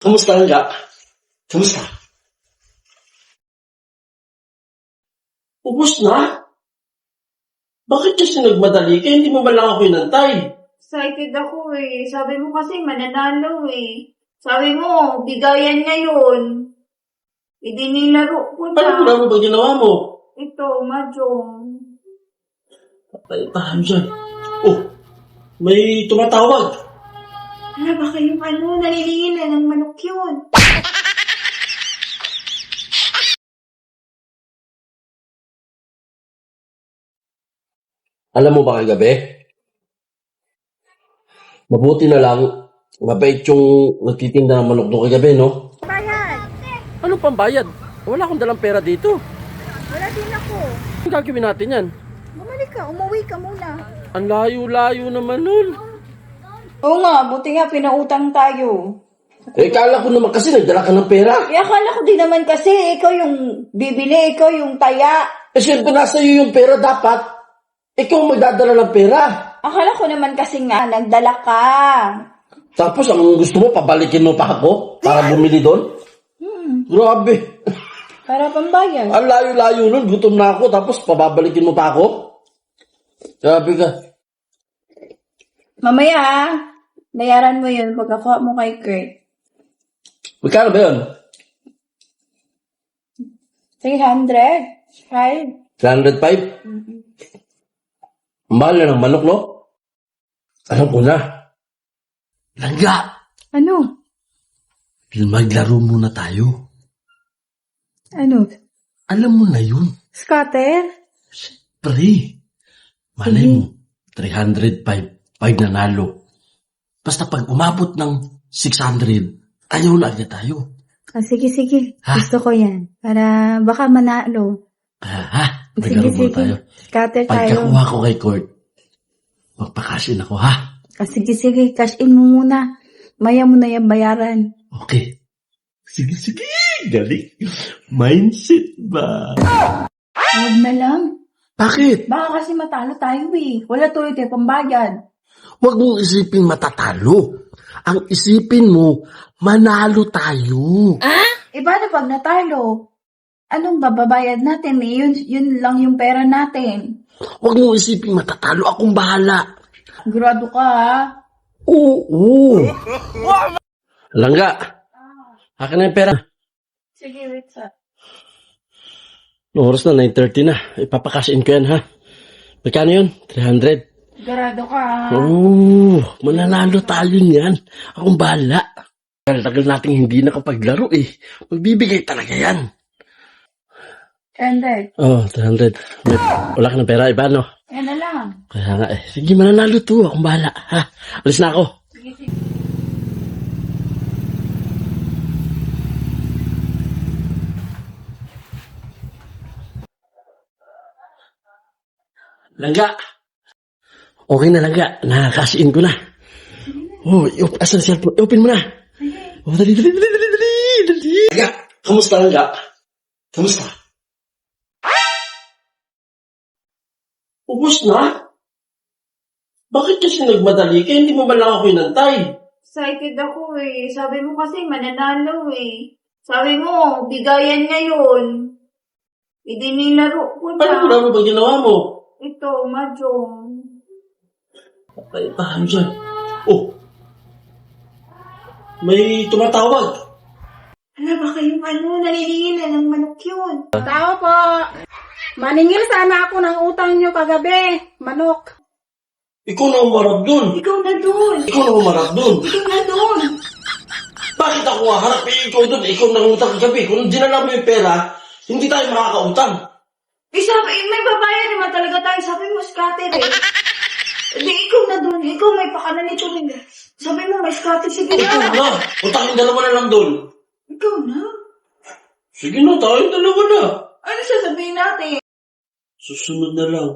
Kamusta nga? Kamusta? Ubus na? Bakit kasi nagmadali ka? Hindi mo ba lang ako inantay? Excited ako eh. Sabi mo kasi mananalo eh. Sabi mo, bigayan ngayon. Idinilaro ko Paano na. mo ba ginawa mo? Ito, Majong. Patay tayo dyan. Oh, may tumatawag. Ano ba kayong nalilingin na ng manok yun? Alam mo ba kagabi? Mabuti na lang, mabait yung nagtitinda ng manok doon kagabi, no? Bayad! Ano pang bayad? Wala akong dalang pera dito. Wala din ako. Ang gagawin natin yan? Bumalik ka, umuwi ka muna. Ang layo-layo naman nun. Oo nga, buti nga pinautang tayo. Eh, kala ko naman kasi nagdala ka ng pera. Eh, akala ko din naman kasi ikaw yung bibili, ikaw yung taya. Eh, syempre nasa iyo yung pera dapat. Ikaw ang magdadala ng pera. Akala ko naman kasi nga, nagdala ka. Tapos ang gusto mo, pabalikin mo pa ako para bumili doon? Grabe. Para pambayad. Ang layo-layo nun, gutom na ako, tapos pababalikin mo pa ako? Grabe ka. Mamaya, bayaran mo yun pagkakuha mo kay Kurt. Magkano ba yun? 300? 5? 305? Mahal na ng manok, no? Alam ko na. Langga! Ano? Maglaro muna tayo. Ano? Alam mo na yun. Scatter? Pre. Malay mo, 305, 5 nanalo. Basta pag umabot ng 600, ayaw na agad tayo. Ah, sige. Ha? Gusto ko yan. Para baka manalo. Maglaro muna tayo. Scatter tayo. Pagkakuha ko kay Court, magpakasin ako, ha? Ah, sige. Cash in mo muna. Maya mo na yung bayaran. Okay. Sige. Galing. Mindset ba? Huwag na lang. Bakit? Baka kasi matalo tayo eh. Wala tuloy tayo pambayad. Huwag mong isipin matatalo. Ang isipin mo, manalo tayo. Eh, paano pag natalo? Anong bababayad natin eh? Yun lang yung pera natin. Huwag mong isipin matatalo. Akong bahala. Grado ka ha? Oo. Langga. Akin na yung pera. Sige, wait sa. Oras na, 9:30 na. Ipapakasin ko yan, ha? Magkano yun? 300. Grado ka ha? Oo. Mananalo tayo niyan. Akong bahala. Tagal nating hindi nakapaglaro, eh. Magbibigay talaga yan. 300. Oh, 300. Wala ka ng pera, iba, no? Yan na lang. Kaya nga, eh. Sige, mananalo to. Akong bahala, ha? Alis na ako. Sige. Langga. Okay na, Langga. Nakakasin ko na. Oh, asan siya? Open mo na. Oh, dali. Langga, kamusta, Langga? Kamusta? Ubus na? Bakit kasi nagmadali ka? Hindi mo ba lang ako inantay? Excited ako eh. Sabi mo kasi mananalo eh. Sabi mo, bigayan ngayon. Idinilaro ko Paano na. ba ginawa mo? Ito, Majong. Patay tayo dyan. Oh, may tumatawag. Ano ba kayong nalilingin na ng manok yun? Tao po. Maningil sana ako ng utang nyo kagabi. Manok. Ikaw na umarap dun. Ikaw na dun. Ikaw na umarap dun. Ikaw na dun. Bakit ako haharap? Eh, ikaw dun. Ikaw nangutang kagabi. Kung dinala mo yung pera, hindi tayo makakautang. Eh, sabi, may babayad naman talaga tayo. Sabi mo, scatter eh. Hindi, ikaw na dun. Ikaw may pakana nito. Sabi mo, may scatter. Sige Ikaw na. na. Utangin dalawa na lang dun. Ikaw na. Sige na, tayong dalawa na. Ano sasabihin natin? Susunod na lang.